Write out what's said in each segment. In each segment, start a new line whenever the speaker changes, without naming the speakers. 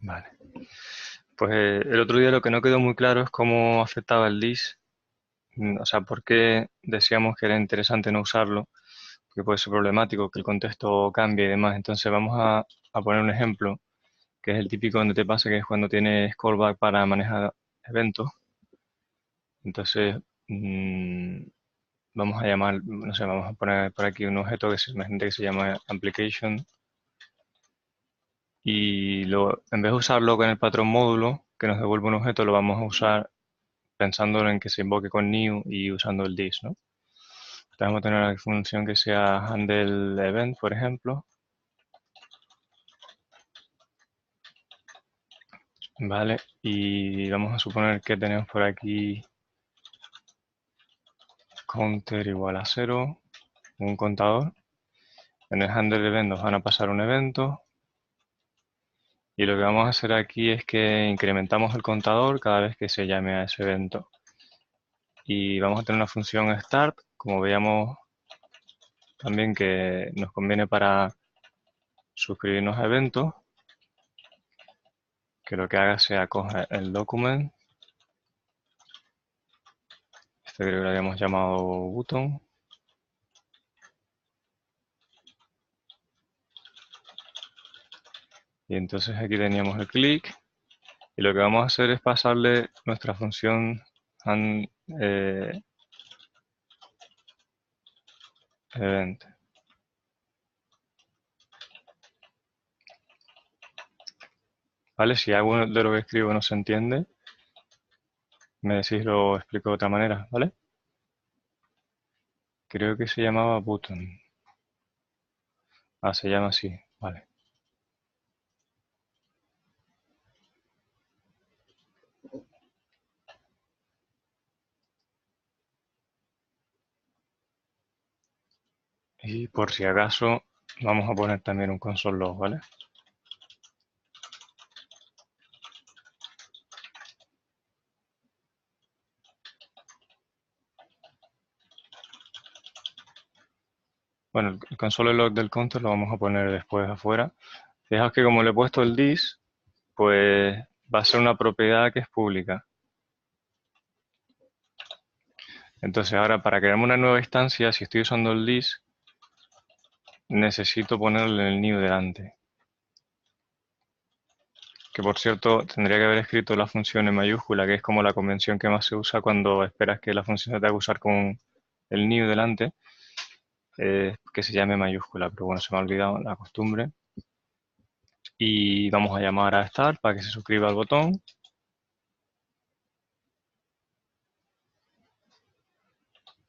Vale. Pues el otro día lo que no quedó muy claro es cómo afectaba el this, o sea, por qué decíamos que era interesante no usarlo, porque puede ser problemático que el contexto cambie y demás. Entonces vamos a poner un ejemplo, que es el típico donde te pasa, que es cuando tienes callback para manejar eventos. Entonces, mm, vamos a llamar, no sé, vamos a poner por aquí un objeto que imagínate que se llama application y en vez de usarlo con el patrón módulo que nos devuelve un objeto, lo vamos a usar pensándolo en que se invoque con new y usando el this, ¿no? Entonces vamos a tener una función que sea handle event, por ejemplo, ¿vale? Y vamos a suponer que tenemos por aquí counter igual a 0, un contador. En el handle event nos van a pasar un evento y lo que vamos a hacer aquí es que incrementamos el contador cada vez que se llame a ese evento. Y vamos a tener una función start, como veíamos también que nos conviene para suscribirnos a eventos, que lo que haga sea coger el document, este creo que lo habíamos llamado button, y entonces aquí teníamos el click, y lo que vamos a hacer es pasarle nuestra función eh, event. ¿Vale? Si algo de lo que escribo no se entiende, me decís lo explico de otra manera, ¿vale? Creo que se llamaba button. Ah, se llama así, vale. Y por si acaso, vamos a poner también un console log, ¿vale? Bueno, el console log del counter lo vamos a poner después afuera. Fijaos que como le he puesto el this, pues va a ser una propiedad que es pública. Entonces ahora para crearme una nueva instancia, si estoy usando el this, necesito ponerle el new delante. Que por cierto, tendría que haber escrito la función en mayúscula, que es como la convención que más se usa cuando esperas que la función se tenga que usar con el new delante, que se llame mayúscula, pero bueno, se me ha olvidado la costumbre. Y vamos a llamar a start para que se suscriba al botón.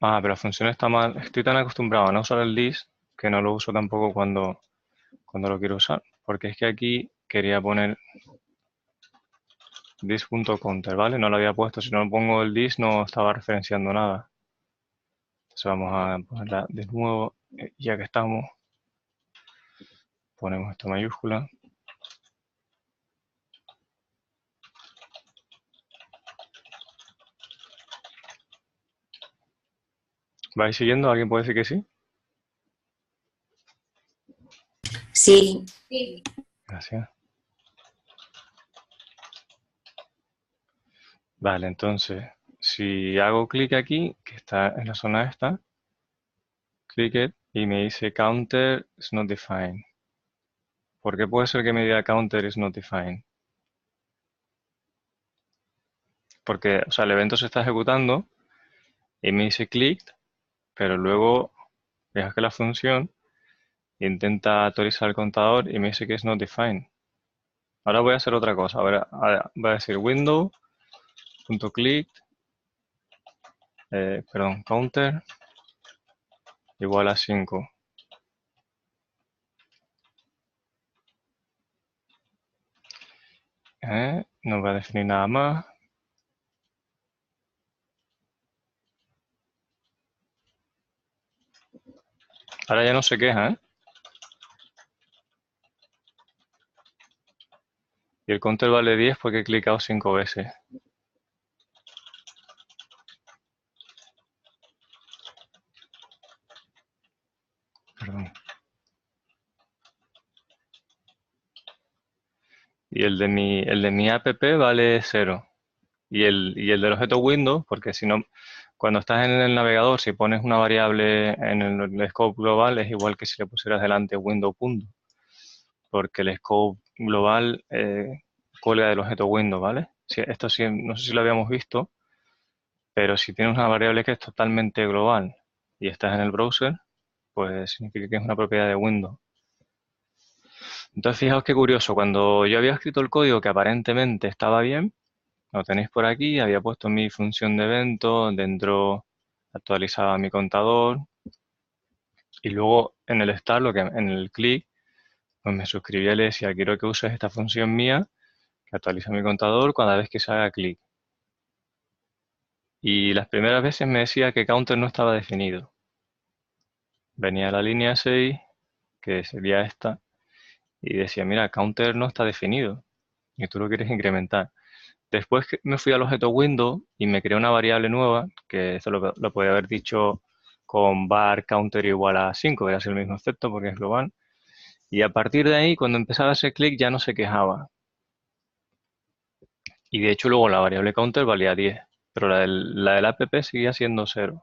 Ah, pero la función está mal. Estoy tan acostumbrado a no usar el this que no lo uso tampoco cuando lo quiero usar. Porque es que aquí quería poner this.counter, ¿vale? No lo había puesto. Si no pongo el this no estaba referenciando nada. Entonces vamos a ponerla de nuevo. Ya que estamos, ponemos esto mayúscula. ¿Vais siguiendo? ¿Alguien puede decir que sí?
Sí.
Gracias. Vale, entonces, si hago clic aquí, que está en la zona esta, clic it y me dice counter is not defined. ¿Por qué puede ser que me diga counter is not defined? Porque, o sea, el evento se está ejecutando y me dice click, pero luego dejas que la función intenta actualizar el contador y me dice que es not defined. Ahora voy a hacer otra cosa. Ahora voy a decir window.click, perdón, counter igual a 5. No voy a definir nada más. Ahora ya no se queja, ¿eh? Y el counter vale 10 porque he clicado 5 veces. Perdón. Y el de mi app vale 0. Y el del objeto Windows, porque si no, cuando estás en el navegador, si pones una variable en el scope global, es igual que si le pusieras delante Windows punto, porque el scope global cuelga del objeto Windows, ¿vale? Esto sí, no sé si lo habíamos visto, pero si tienes una variable que es totalmente global y estás en el browser, pues significa que es una propiedad de Windows. Entonces, fijaos qué curioso, cuando yo había escrito el código que aparentemente estaba bien, lo tenéis por aquí, había puesto mi función de evento, dentro actualizaba mi contador y luego en el start, en el click, pues me suscribía y le decía, quiero que uses esta función mía que actualiza mi contador cada vez que se haga clic. Y las primeras veces me decía que counter no estaba definido. Venía la línea 6, que sería esta, y decía, mira, counter no está definido y tú lo quieres incrementar. Después me fui al objeto Windows y me creé una variable nueva, que eso lo podía haber dicho con var counter igual a 5, que es el mismo efecto porque es global. Y a partir de ahí, cuando empezaba a hacer clic, ya no se quejaba. Y de hecho luego la variable counter valía 10, pero la del app seguía siendo 0.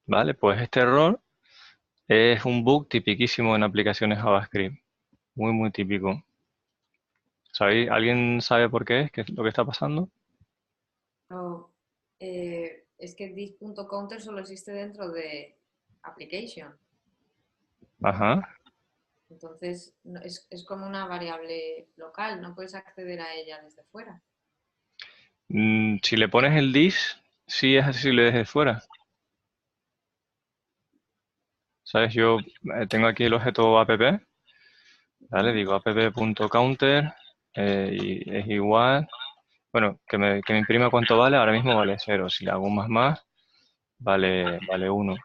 ¿Vale? Pues este error es un bug tipiquísimo en aplicaciones JavaScript. Muy, muy típico. ¿Sabéis? ¿Alguien sabe por qué es? ¿Qué es lo que está pasando?
No, es que this.counter solo existe dentro de application.
Ajá.
Entonces, es como una variable local, no puedes acceder a ella desde fuera.
Si le pones el this, sí es accesible desde fuera. ¿Sabes? Yo tengo aquí el objeto app, ¿vale? Digo app.counter y es igual. Bueno, que me imprima cuánto vale, ahora mismo vale 0. Si le hago un más, vale 1.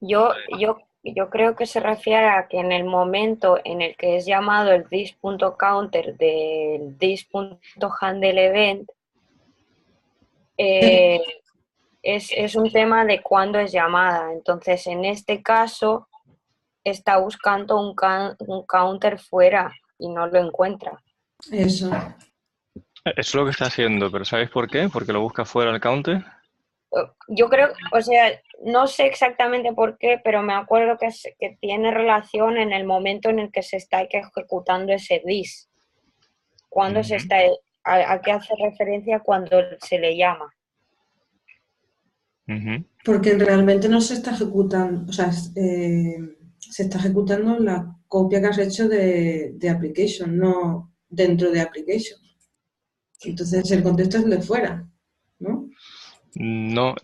Yo creo que se refiere a que en el momento en el que es llamado el this.counter del this.handleEvent, es un tema de cuándo es llamada. Entonces, en este caso, está buscando un counter fuera y no lo encuentra.
Eso.
Eso es lo que está haciendo, pero ¿sabéis por qué? Porque lo busca fuera el counter.
Yo creo, o sea, no sé exactamente por qué, pero me acuerdo que tiene relación en el momento en el que se está ejecutando ese this. Cuando se está, a qué hace referencia cuando se le llama.
Ujú.
Porque realmente no se está ejecutando, o sea, se está ejecutando la copia que has hecho de application, no dentro de application. Entonces el contexto es de fuera, ¿no?
No,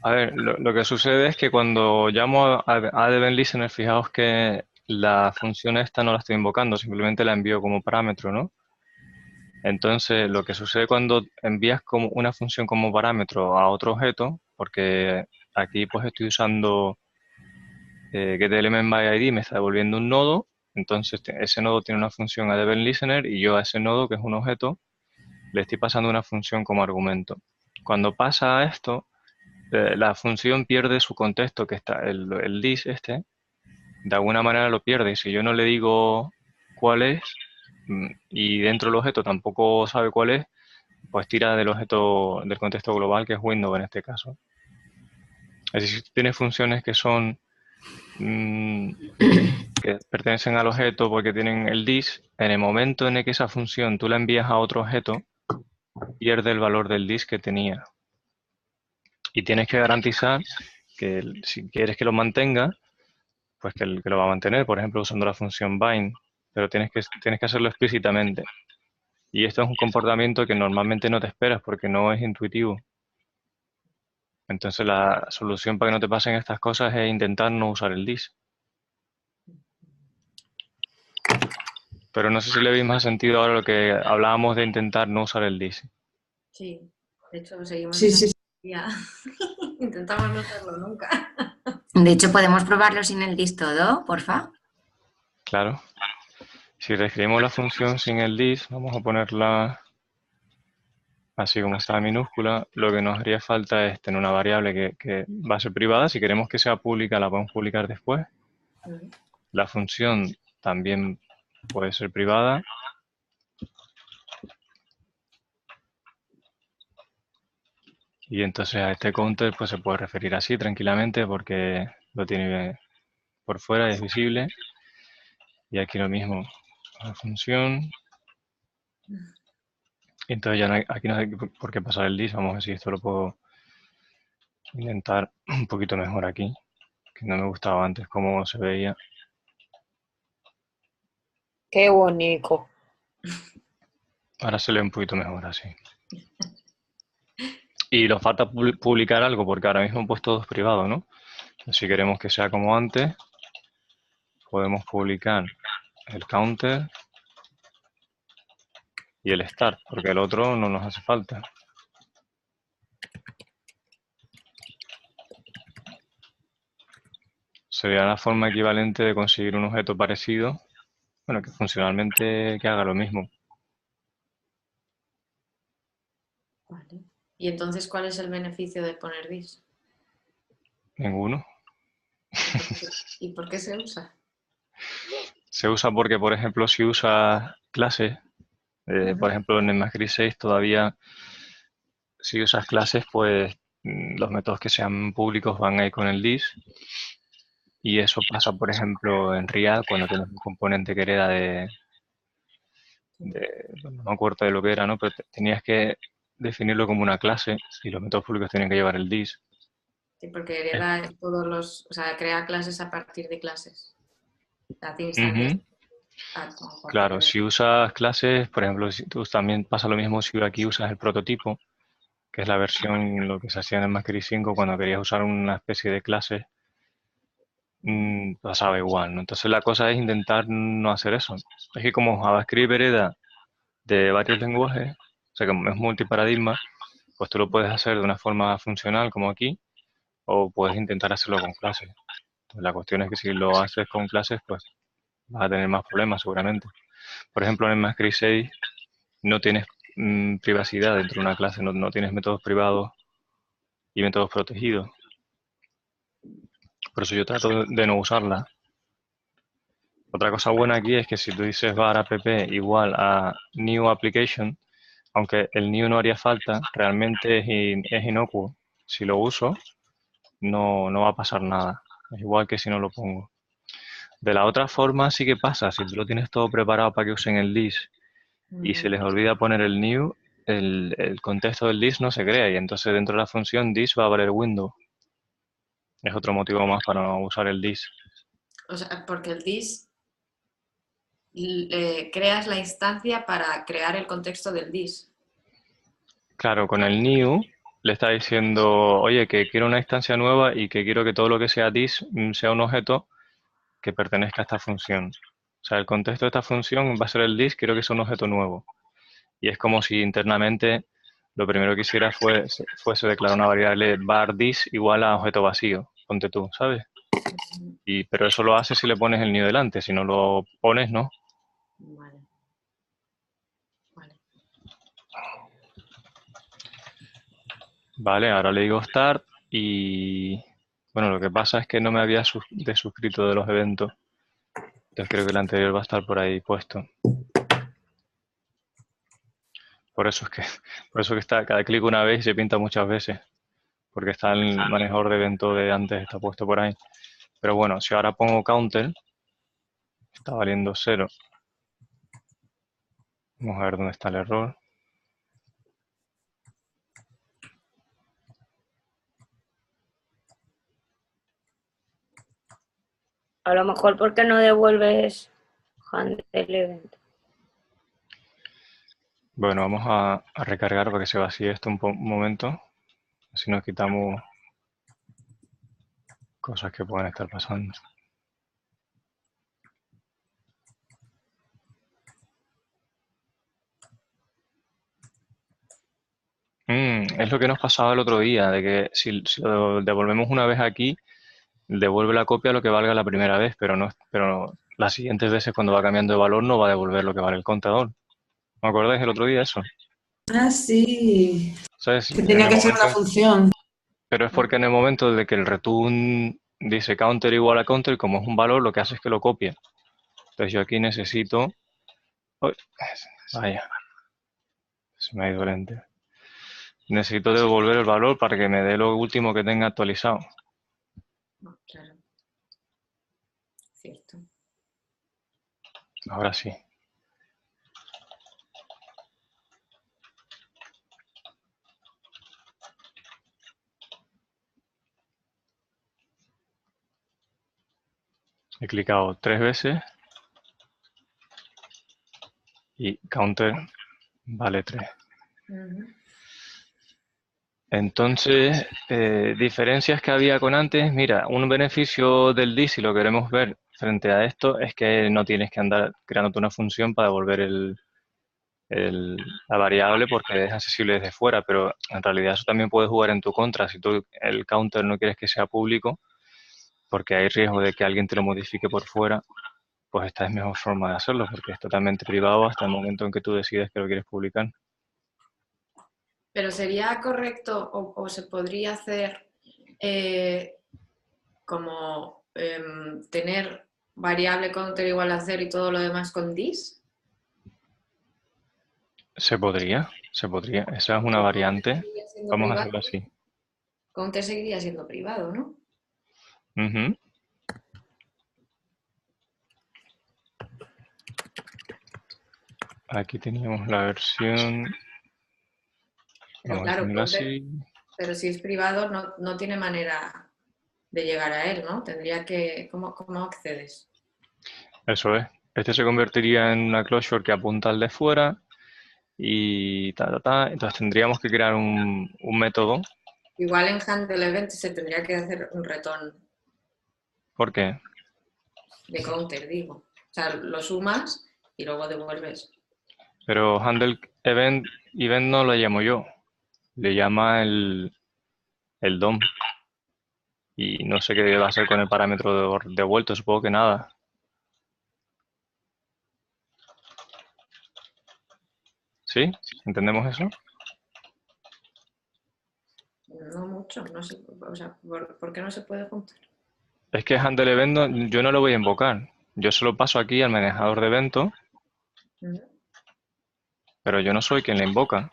a ver, lo que sucede es que cuando llamo a event listener, fijaos que la función esta no la estoy invocando, simplemente la envío como parámetro, ¿no? Entonces, lo que sucede cuando envías como una función como parámetro a otro objeto, porque aquí pues estoy usando getElementById, me está devolviendo un nodo, entonces ese nodo tiene una función a event listener y yo a ese nodo, que es un objeto, le estoy pasando una función como argumento. Cuando pasa esto, la función pierde su contexto, que está el this este, de alguna manera lo pierde. Y si yo no le digo cuál es, y dentro del objeto tampoco sabe cuál es, pues tira del objeto, del contexto global, que es Windows en este caso. Es decir, si tiene funciones que son que pertenecen al objeto porque tienen el this, en el momento en el que esa función tú la envías a otro objeto, pierde el valor del this que tenía. Y tienes que garantizar que si quieres que lo mantenga, pues que lo va a mantener, por ejemplo, usando la función bind, pero tienes que hacerlo explícitamente. Y esto es un comportamiento que normalmente no te esperas porque no es intuitivo. Entonces la solución para que no te pasen estas cosas es intentar no usar el this. Pero no sé si le veis más sentido ahora lo que hablábamos de intentar no usar el this.
Sí, de hecho seguimos
Sí,
esa
sí, sí.
filosofía. Intentamos no hacerlo nunca.
De hecho, podemos probarlo sin el dis todo, porfa.
Claro. Si reescribimos la función sin el this, vamos a ponerla así como está en minúscula. Lo que nos haría falta es tener una variable que va a ser privada. Si queremos que sea pública, la podemos publicar después. La función también puede ser privada. Y entonces a este counter pues se puede referir así tranquilamente porque lo tiene por fuera y es visible. Y aquí lo mismo, la función. Y entonces ya no hay, aquí no hay por qué pasar el dis. Vamos a ver si esto lo puedo intentar un poquito mejor aquí, que no me gustaba antes cómo se veía.
Qué bonito.
Ahora se lee un poquito mejor así. Y nos falta publicar algo porque ahora mismo he puesto dos privados, ¿no? Si queremos que sea como antes, podemos publicar el counter y el start, porque el otro no nos hace falta. Sería la forma equivalente de conseguir un objeto parecido, bueno, que funcionalmente que haga lo mismo.
Vale. ¿Y entonces cuál es el beneficio de poner this?
Ninguno.
¿Y por qué se usa?
Se usa porque, por ejemplo, si usas clases, por ejemplo, en el ECMAScript 6 todavía, si usas clases, pues los métodos que sean públicos van ahí con el this. Y eso pasa, por ejemplo, en React, cuando tienes un componente que hereda no me acuerdo de lo que era, ¿no? Pero tenías que definirlo como una clase y los métodos públicos tienen que llevar el this.
Sí, porque hereda todos los, o sea, crea clases a partir de clases. Hace instancias.
Claro, si usas clases, por ejemplo, si tú también pasa lo mismo si aquí usas el prototipo, que es la versión, lo que se hacía en el ECMAScript 5 cuando querías usar una especie de clase, pasaba igual, ¿no? Entonces la cosa es intentar no hacer eso. Es que como JavaScript hereda de varios lenguajes, o sea, como es multiparadigma, pues tú lo puedes hacer de una forma funcional como aquí, o puedes intentar hacerlo con clases. Entonces, la cuestión es que si lo haces con clases, pues vas a tener más problemas seguramente. Por ejemplo, en el ECMAScript 6 no tienes privacidad dentro de una clase, no tienes métodos privados y métodos protegidos. Por eso yo trato de no usarla. Otra cosa buena aquí es que si tú dices var app igual a new application, aunque el new no haría falta, realmente es inocuo. Si lo uso, no va a pasar nada. Es igual que si no lo pongo. De la otra forma sí que pasa. Si tú lo tienes todo preparado para que usen el this y se les olvida poner el new, el contexto del this no se crea y entonces dentro de la función this va a valer window. Es otro motivo más para no usar el this.
O sea, porque el this creas la instancia para crear el contexto del this.
Claro, con el new le está diciendo, oye, que quiero una instancia nueva y que quiero que todo lo que sea this sea un objeto que pertenezca a esta función. O sea, el contexto de esta función va a ser el this, quiero que sea un objeto nuevo. Y es como si internamente lo primero que hiciera fuese declarar una variable var this igual a objeto vacío. Ponte tú, ¿sabes? Pero eso lo hace si le pones el new delante. Si no lo pones, no.
Vale. Vale.
Vale, ahora le digo start y... Bueno, lo que pasa es que no me había desuscrito de los eventos. Entonces creo que el anterior va a estar por ahí puesto. Por eso es que está cada clic una vez y se pinta muchas veces. Porque está el manejador de evento de antes, está puesto por ahí. Pero bueno, si ahora pongo counter, está valiendo 0. Vamos a ver dónde está el error.
A lo mejor porque no devuelves handle event.
Bueno, vamos a recargar para que se vacíe esto un momento. Así nos quitamos cosas que pueden estar pasando. Es lo que nos pasaba el otro día, de que si lo devolvemos una vez aquí, devuelve la copia lo que valga la primera vez, pero las siguientes veces cuando va cambiando de valor no va a devolver lo que vale el contador. ¿Me acordáis el otro día eso?
Ah, sí.
¿Sabes?
Que tenía que ser una función.
Pero es porque en el momento de que el return dice counter igual a counter, como es un valor, lo que hace es que lo copia. Entonces yo aquí necesito... Uy, vaya, se me ha ido el enter. Necesito devolver el valor para que me dé lo último que tenga actualizado.
No, claro. Cierto.
Ahora sí. He clicado 3 veces y counter vale 3. Entonces, diferencias que había con antes. Mira, un beneficio del D, si lo queremos ver frente a esto, es que no tienes que andar creándote una función para devolver la variable porque es accesible desde fuera, pero en realidad eso también puede jugar en tu contra. Si tú el counter no quieres que sea público, porque hay riesgo de que alguien te lo modifique por fuera, pues esta es mejor forma de hacerlo, porque es totalmente privado hasta el momento en que tú decides que lo quieres publicar.
Pero sería correcto o se podría hacer como tener variable counter igual a 0 y todo lo demás con this.
Se podría. Esa es una variante. Vamos a hacerlo así.
Counter seguiría siendo privado, ¿no?
Ujú. Aquí teníamos la versión...
Pero
Vamos a
claro,
ponerlo así.
pero si es privado no tiene manera de llegar a él, ¿no? Tendría que... ¿Cómo accedes?
Eso es. Este se convertiría en una closure que apunta al de fuera y Entonces tendríamos que crear un método.
Igual en handle event se tendría que hacer un return
¿Por qué?
de counter, digo. O sea, lo sumas y luego devuelves.
Pero handle event no lo llamo yo. Le llama el DOM. Y no sé qué va a hacer con el parámetro devuelto. Supongo que nada. ¿Sí? ¿Entendemos eso?
No mucho, no sé, o sea, ¿por qué no se puede juntar?
Es que handle event yo no lo voy a invocar. Yo se lo paso aquí al manejador de eventos, pero yo no soy quien le invoca.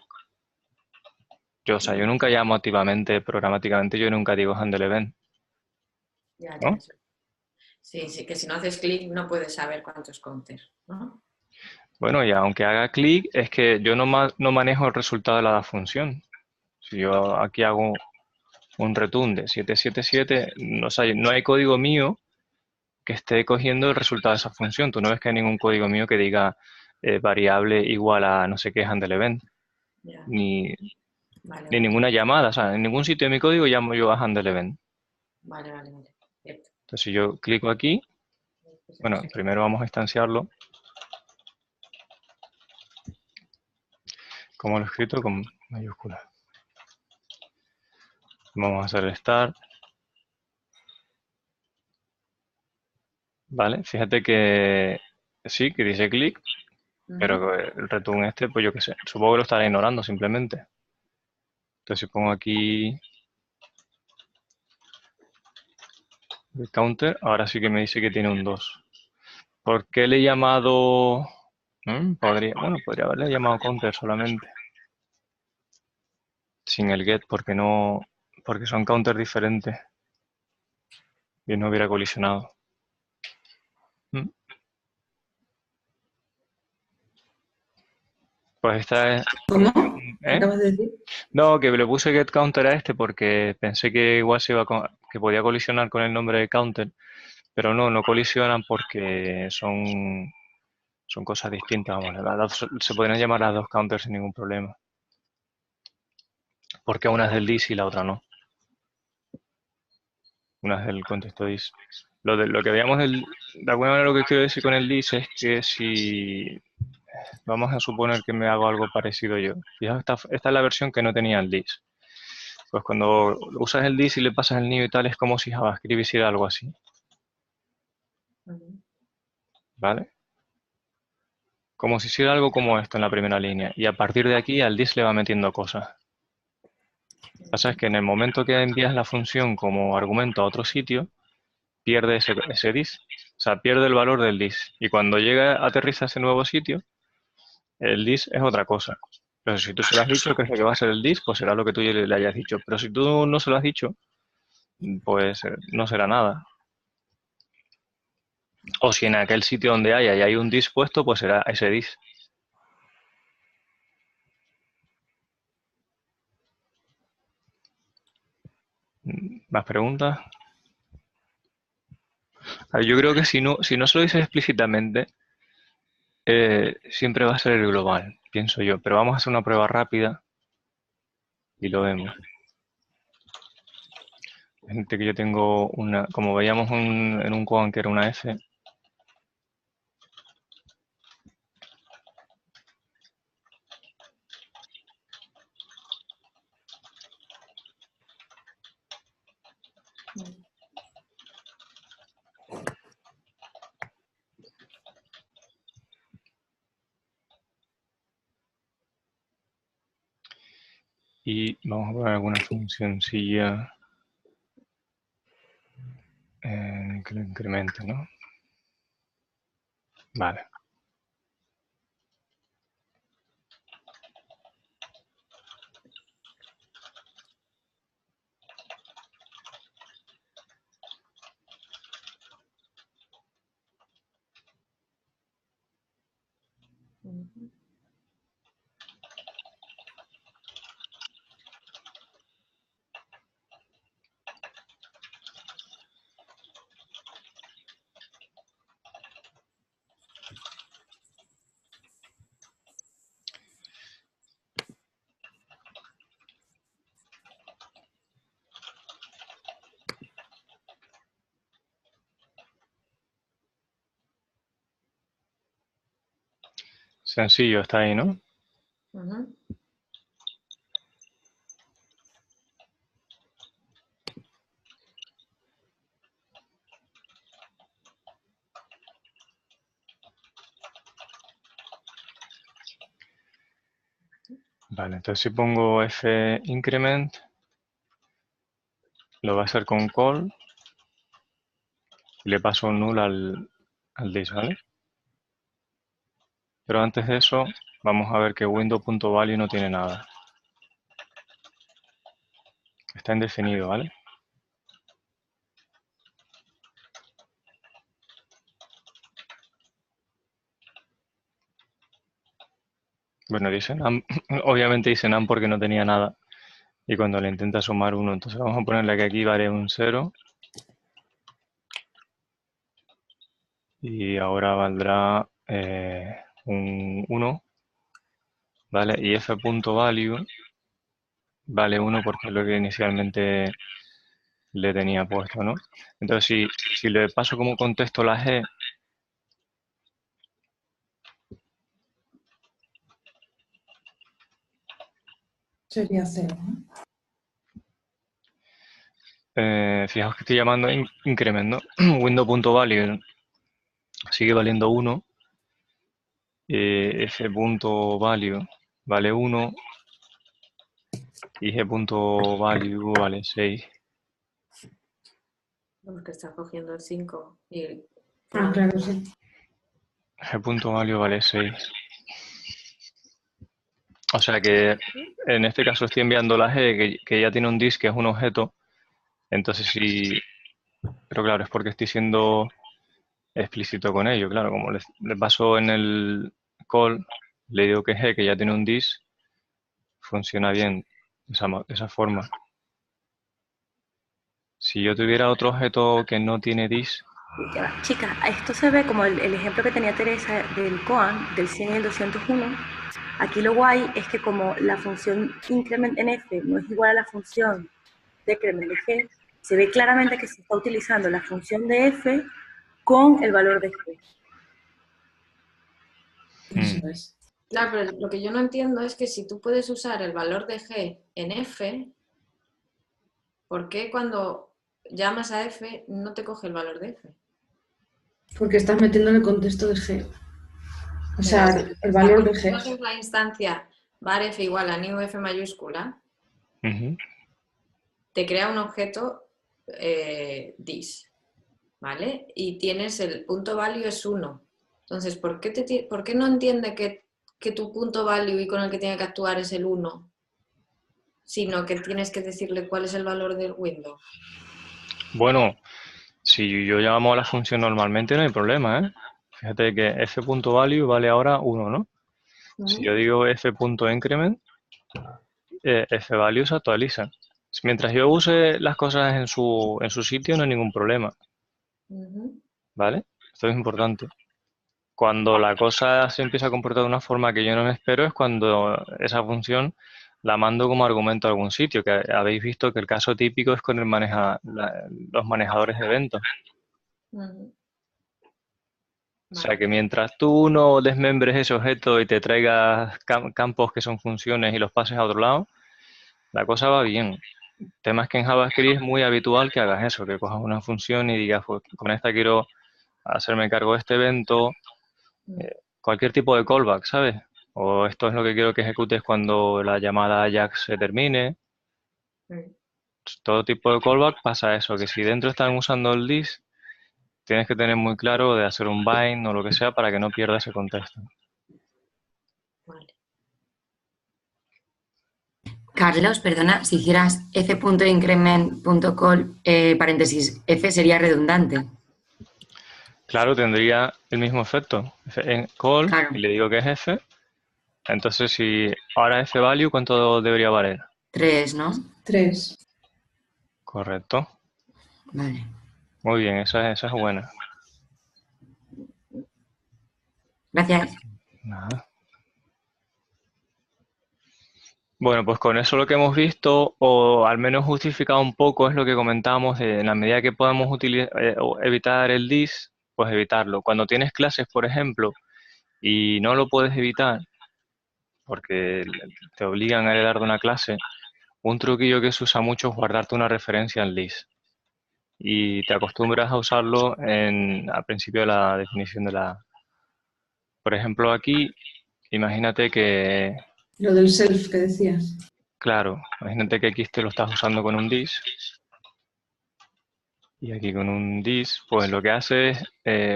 Yo nunca llamo activamente, programáticamente, yo nunca digo handle event.
Ya,
¿No?
Sí, que si no haces clic no puedes saber cuántos counter, ¿no?
Bueno, y aunque haga clic, es que yo no manejo el resultado de la función. Si yo aquí hago un return de 777, no hay código mío que esté cogiendo el resultado de esa función. Tú no ves que hay ningún código mío que diga variable igual a no sé qué handle event,
Ya.
ni
Vale.
ninguna llamada. O sea, en ningún sitio de mi código llamo yo a handle event.
Vale. Cierto.
Entonces, si yo clico aquí, bueno, primero vamos a instanciarlo. Como lo he escrito con mayúsculas. Vamos a hacer start. Vale, fíjate que sí, que dice clic, pero el return este, pues yo qué sé, supongo que lo estará ignorando simplemente. Entonces si pongo aquí el counter, ahora sí que me dice que tiene un 2. ¿Por qué le he llamado? Podría haberle llamado counter solamente. Sin el get, porque son counters diferentes. Y no hubiera colisionado. Pues esta es...
¿Cómo?
¿Eh?
¿Acabas de decir?
No, que le puse get counter a este porque pensé que igual que podía colisionar con el nombre de counter, pero no colisionan porque son cosas distintas. Vamos, se podrían llamar las dos counters sin ningún problema. Porque una es del dis y la otra no. Una es del contexto dis. Lo que veíamos de alguna manera lo que quiero decir con el dis es que si vamos a suponer que me hago algo parecido yo. Fijaos, esta es la versión que no tenía el dis. Pues cuando usas el dis y le pasas el nido y tal, es como si JavaScript hiciera algo así. ¿Vale? Como si hiciera algo como esto en la primera línea. Y a partir de aquí al dis le va metiendo cosas. Lo que pasa es que en el momento que envías la función como argumento a otro sitio, pierde ese dis. sea, pierde el valor del dis. Y cuando llega, aterriza a ese nuevo sitio, el dis es otra cosa. Pero si tú se lo has dicho que es lo que va a ser el dis, pues será lo que tú le hayas dicho. Pero si tú no se lo has dicho, pues no será nada. O si en aquel sitio donde haya y hay un dis puesto, pues será ese dis. ¿Más preguntas? A ver, yo creo que si no se lo dices explícitamente, siempre va a ser el global, pienso yo. Pero vamos a hacer una prueba rápida y lo vemos. Gente que yo tengo una, como veíamos en un Coan que era una F. Y vamos a poner alguna funcioncilla que lo incremente, ¿no? Vale. Sencillo, está ahí, ¿no?
Ujú.
Vale, entonces si pongo f increment, lo va a hacer con call y le paso un null al dis, ¿vale? Pero antes de eso, vamos a ver que window.value no tiene nada. Está indefinido, ¿vale? Bueno, dice none, obviamente dice none porque no tenía nada. Y cuando le intenta sumar 1, entonces vamos a ponerle que aquí vale un 0. Y ahora valdrá un 1, ¿vale? Y f.value vale 1 porque es lo que inicialmente le tenía puesto, ¿no? Entonces, si le paso como contexto la g,
Sería 0, ¿no?
fijaos que estoy llamando increment, ¿no? Window.value sigue valiendo 1. F.value vale 1 y G.value vale 6.
Porque está cogiendo el 5 y
Ah, claro, sí.
G.value vale 6. O sea que en este caso estoy enviando la G, que ya tiene un dis, que es un objeto. Entonces sí, pero claro, es porque estoy siendo explícito con ello. Claro, como le paso en el call, le digo que G, que ya tiene un dis, funciona bien de esa forma. Si yo tuviera otro objeto que no tiene dis,
Ya va. Chica, esto se ve como el ejemplo que tenía Teresa del Coan, del 100 y el 201. Aquí lo guay es que como la función increment en f no es igual a la función decrement de g, se ve claramente que se está utilizando la función de f con el valor de g.
Eso es.
Claro, pero lo que yo no entiendo es que si tú puedes usar el valor de g en f, ¿por qué cuando llamas a f no te coge el valor de f?
Porque estás metiendo en el contexto de G. O sea, el valor de
Si tú
G.
haces la instancia var f igual a new f mayúscula, te crea un objeto dis. ¿vale? Y tienes el punto value es 1. Entonces, ¿por qué no entiende que tu punto value y con el que tiene que actuar es el 1? Sino que tienes que decirle cuál es el valor del window.
Bueno, si yo llamo a la función normalmente no hay problema, ¿eh? Fíjate que f.value vale ahora 1, ¿no? Si yo digo f.increment, fvalue se actualiza. Mientras yo use las cosas en su sitio no hay ningún problema, ¿vale? Esto es importante. Cuando la cosa se empieza a comportar de una forma que yo no me espero es cuando esa función la mando como argumento a algún sitio, que habéis visto que el caso típico es con los manejadores de eventos. O sea que mientras tú no desmembres ese objeto y te traigas campos que son funciones y los pases a otro lado, la cosa va bien. El tema es que en JavaScript es muy habitual que hagas eso, que cojas una función y digas, pues con esta quiero hacerme cargo de este evento, cualquier tipo de callback, ¿sabes? O esto es lo que quiero que ejecutes cuando la llamada Ajax se termine. Todo tipo de callback pasa eso, que si dentro están usando el this, tienes que tener muy claro de hacer un bind o lo que sea para que no pierda ese contexto.
Vale.
Carlos, perdona, si hicieras f.increment.call, paréntesis, f sería redundante.
Claro, tendría el mismo efecto. En call,
Claro.
y le digo que es f. Entonces, si ahora f-value, ¿cuánto debería valer?
3, ¿no?
3.
Correcto.
Vale.
Muy bien, esa es buena.
Gracias.
Nada. Bueno, pues con eso lo que hemos visto, o al menos justificado un poco, es lo que comentábamos, en la medida que podamos evitar el this, pues evitarlo. Cuando tienes clases, por ejemplo, y no lo puedes evitar, porque te obligan a heredar de una clase, un truquillo que se usa mucho es guardarte una referencia en list. Y te acostumbras a usarlo al principio de la definición de la... Por ejemplo, aquí, imagínate que...
Lo del self que decías.
Claro, imagínate que aquí te lo estás usando con un this. Y aquí con un this, pues lo que hace es,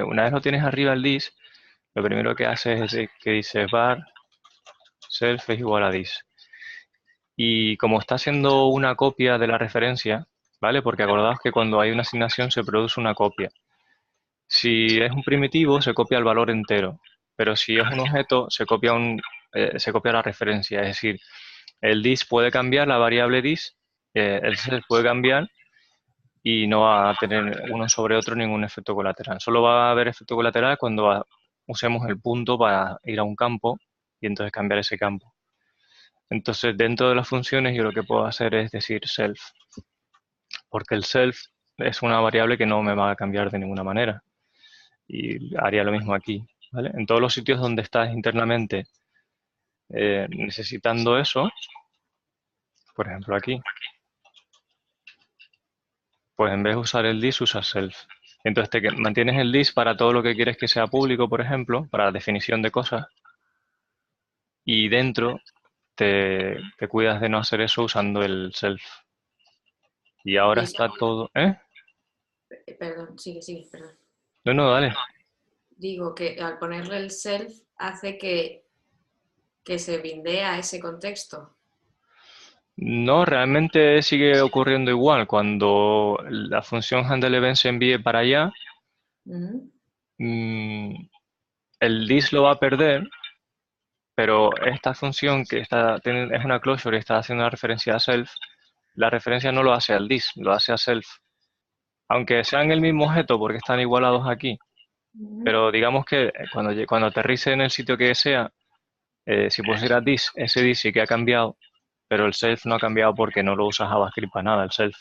una vez lo tienes arriba el this, lo primero que hace es que dice var self es igual a this. Y como está haciendo una copia de la referencia, ¿vale? Porque acordaos que cuando hay una asignación se produce una copia. Si es un primitivo, se copia el valor entero, pero si es un objeto, se copia la referencia. Es decir, el this puede cambiar, la variable this, el self puede cambiar y no va a tener uno sobre otro ningún efecto colateral. Solo va a haber efecto colateral cuando usemos el punto para ir a un campo y entonces cambiar ese campo. Entonces, dentro de las funciones yo lo que puedo hacer es decir self, porque el self es una variable que no me va a cambiar de ninguna manera. Y haría lo mismo aquí, ¿vale? En todos los sitios donde estás internamente necesitando eso, por ejemplo aquí, pues en vez de usar el this, usas self. Entonces mantienes el this para todo lo que quieres que sea público, por ejemplo, para la definición de cosas, y dentro te cuidas de no hacer eso usando el self. Y ahora está todo... ¿Eh?
Perdón, sigue, perdón.
No, dale.
Digo que al ponerle el self hace que se bindea ese contexto.
No, realmente sigue ocurriendo igual. Cuando la función handleEvent se envíe para allá, el this lo va a perder, pero esta función que es una closure y está haciendo una referencia a self, la referencia no lo hace al this, lo hace a self. Aunque sean el mismo objeto porque están igualados aquí, pero digamos que cuando aterrice en el sitio que sea, si pusiera this, ese this sí que ha cambiado, pero el self no ha cambiado porque no lo usa JavaScript para nada, el self.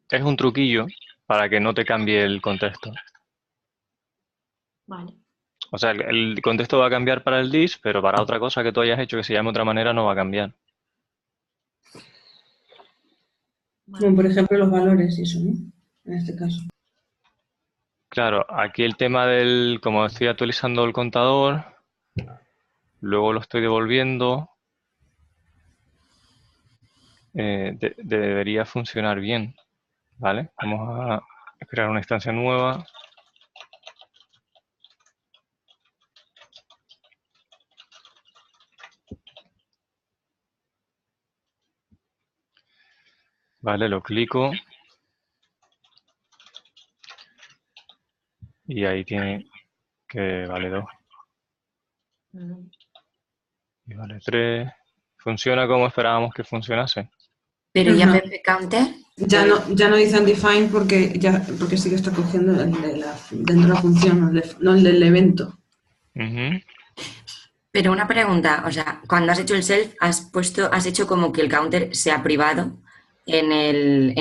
Es un truquillo para que no te cambie el contexto.
Vale.
O sea, el contexto va a cambiar para el this, pero para otra cosa que tú hayas hecho que se llame de otra manera no va a cambiar.
Bueno, por ejemplo, los valores y eso, ¿no? En este caso.
Claro, aquí el tema como estoy actualizando el contador, luego lo estoy devolviendo, debería funcionar bien, ¿vale? Vamos a crear una instancia nueva. Vale, lo clico. Y ahí tiene que vale 2 y vale 3. Funciona como esperábamos que funcionase.
Pero ya
Ujú.
PP Counter,
Ya no dice undefined porque sí que está cogiendo dentro de la función, no el del evento.
Ujú.
pero una pregunta, o sea, cuando has hecho el self, has hecho como que el counter sea privado en el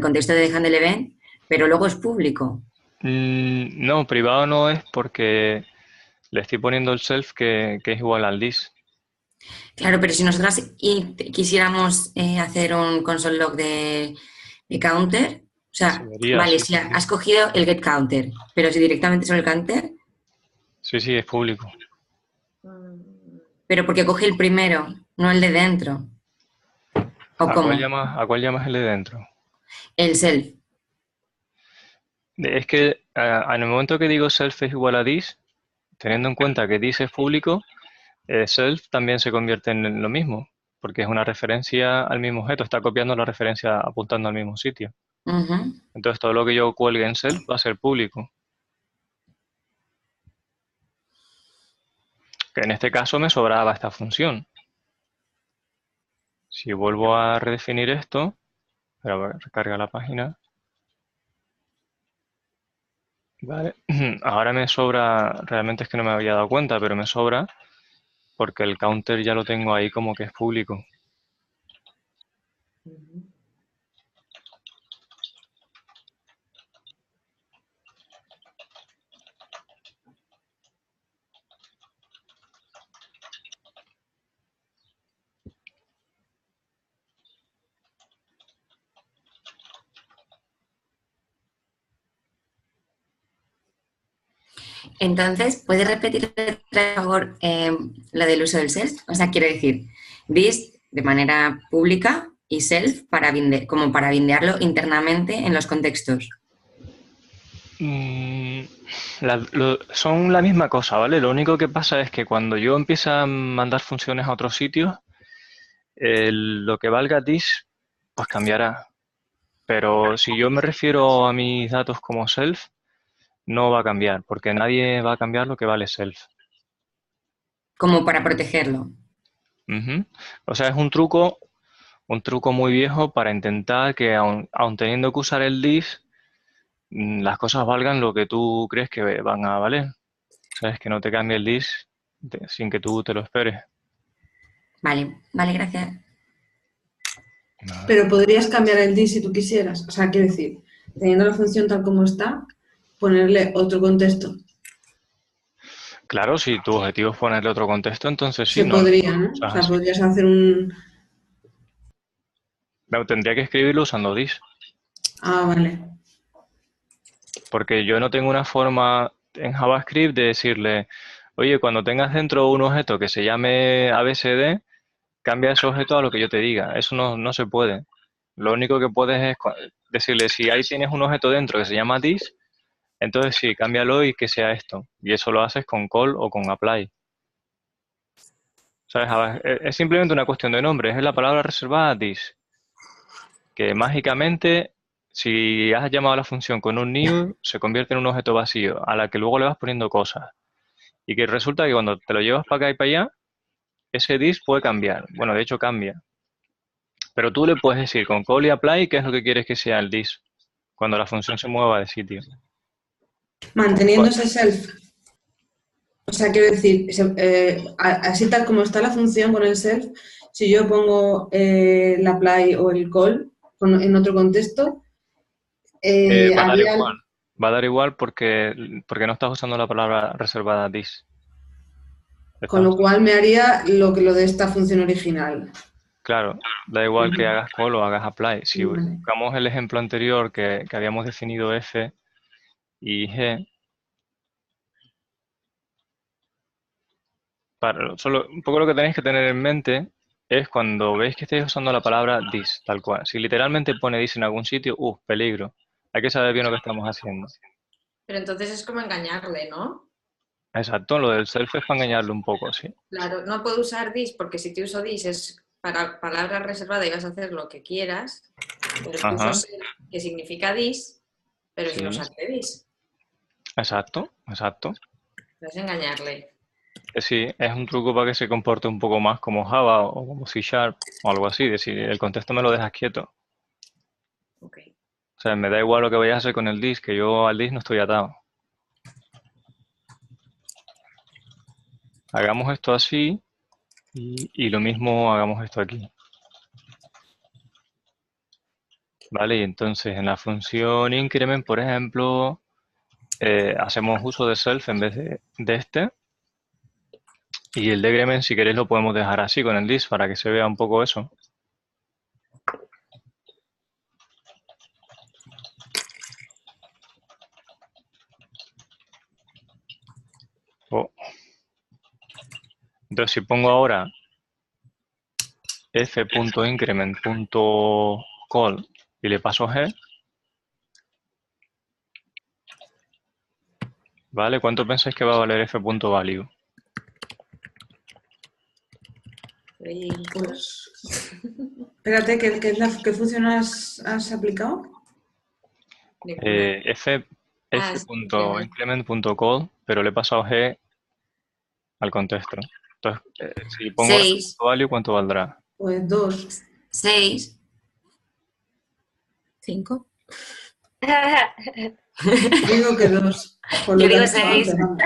contexto de handle event, pero luego es público.
No, privado no es porque le estoy poniendo el self que es igual al this.
Claro, pero si nosotras quisiéramos hacer un console log de counter, o
Se
sea,
vería,
vale,
sí,
si
sí, sí.
has cogido el get counter, pero si directamente sobre el counter,
Sí, sí, es público.
pero porque coge el primero, no el de dentro, ¿o cómo?
A cuál llamas el de dentro?
El self.
Es que en el momento que digo self es igual a this, teniendo en cuenta que this es público, self también se convierte en lo mismo, porque es una referencia al mismo objeto, está copiando la referencia apuntando al mismo sitio.
Ujú.
Entonces todo lo que yo cuelgue en self va a ser público. Que en este caso me sobraba esta función. Si vuelvo a redefinir esto, pero recarga la página. Vale, ahora me sobra, realmente es que no me había dado cuenta, pero me sobra porque el counter ya lo tengo ahí como que es público.
Entonces, ¿puedes repetir, por favor, lo del uso del self? O sea, quiero decir, this de manera pública y self como para bindearlo internamente en los contextos.
Mm, son la misma cosa, ¿vale? Lo único que pasa es que cuando yo empiezo a mandar funciones a otros sitios, lo que valga this, pues cambiará. Pero si yo me refiero a mis datos como self, no va a cambiar, porque nadie va a cambiar lo que vale self.
Como para protegerlo.
Ujú. O sea, es un truco muy viejo para intentar que, aun teniendo que usar el this, las cosas valgan lo que tú crees que van a valer. ¿Sabes? Que no te cambie el this sin que tú te lo esperes.
Vale, vale, gracias.
Vale.
Pero podrías cambiar el dis si tú quisieras. O sea, quiero decir, teniendo la función tal como está, ponerle otro contexto.
Claro, si tu objetivo es ponerle otro contexto, entonces sí,
Se
no lo
podría, ¿no? O
usas
sea,
así.
podrías hacer un...
No, tendría que escribirlo usando this,
Ah, vale.
porque yo no tengo una forma en JavaScript de decirle, oye, cuando tengas dentro un objeto que se llame ABCD, cambia ese objeto a lo que yo te diga. Eso no se puede. Lo único que puedes es decirle, si ahí tienes un objeto dentro que se llama this, entonces sí, cámbialo y que sea esto. Y eso lo haces con call o con apply. ¿Sabes? Es simplemente una cuestión de nombre. Es la palabra reservada this. Que mágicamente, si has llamado a la función con un new, se convierte en un objeto vacío, a la que luego le vas poniendo cosas. Y que resulta que cuando te lo llevas para acá y para allá, ese this puede cambiar. Bueno, de hecho cambia. Pero tú le puedes decir con call y apply qué es lo que quieres que sea el this, cuando la función se mueva de sitio.
Manteniendo ese self. O sea, quiero decir, así tal como está la función con el self, si yo pongo el apply o el call en otro contexto,
Va a dar
haría,
igual. Va a dar igual porque no estás usando la palabra reservada this.
con
Estás
lo cual me haría lo de esta función original.
Claro, da igual que hagas call o hagas apply. Si
Vale.
buscamos el ejemplo anterior que habíamos definido f y g, solo un poco lo que tenéis que tener en mente es cuando veis que estáis usando la palabra this, tal cual. Si literalmente pone this en algún sitio, peligro. Hay que saber bien lo que estamos haciendo.
Pero entonces es como engañarle, ¿no?
Exacto, lo del self es para engañarlo un poco, sí.
Claro, no puedo usar this porque si te uso this es para palabra reservada y vas a hacer lo que quieras, pero te uso
Ajá,
self, que significa this, pero sin
sí.
usarte this.
Exacto, exacto.
Es engañarle.
Sí, es un truco para que se comporte un poco más como Java o como C Sharp o algo así. Decir, el contexto me lo dejas quieto.
Ok.
O sea, me da igual lo que vayas a hacer con el disk, que yo al disk no estoy atado. Hagamos esto así y lo mismo hagamos esto aquí. Vale, y entonces en la función increment, por ejemplo, hacemos uso de self en vez de este. Y el decrement, si queréis, lo podemos dejar así con el disk para que se vea un poco eso. Oh. Entonces, si pongo ahora f.increment.call y le paso g, ¿vale? ¿Cuánto pensáis que va a valer f.value?
Pues, espérate, ¿qué función has aplicado?
f.increment.call, pero le he pasado g al contexto. Entonces, si pongo ahora
6,
value, ¿cuánto valdrá?
Pues 2.
6.
5.
Digo que 2. Por
Yo
lo que
digo
has dicho
6.
antes, vamos.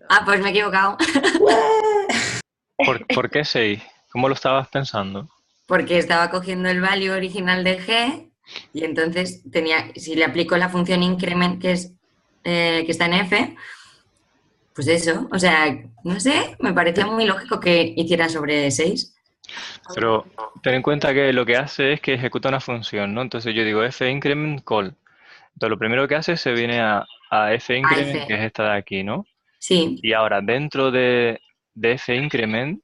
Ah, pues me he equivocado.
¿Por qué 6? ¿Cómo lo estabas pensando?
Porque estaba cogiendo el value original de g y entonces si le aplico la función increment que está en f, pues eso, o sea, no sé, me parecía muy lógico que hiciera sobre 6.
Pero ten en cuenta que lo que hace es que ejecuta una función, ¿no? Entonces yo digo f.increment call. Entonces lo primero que hace se viene a
A
f.increment, que es
f,
esta de aquí, ¿no?
sí.
Y ahora dentro de f.increment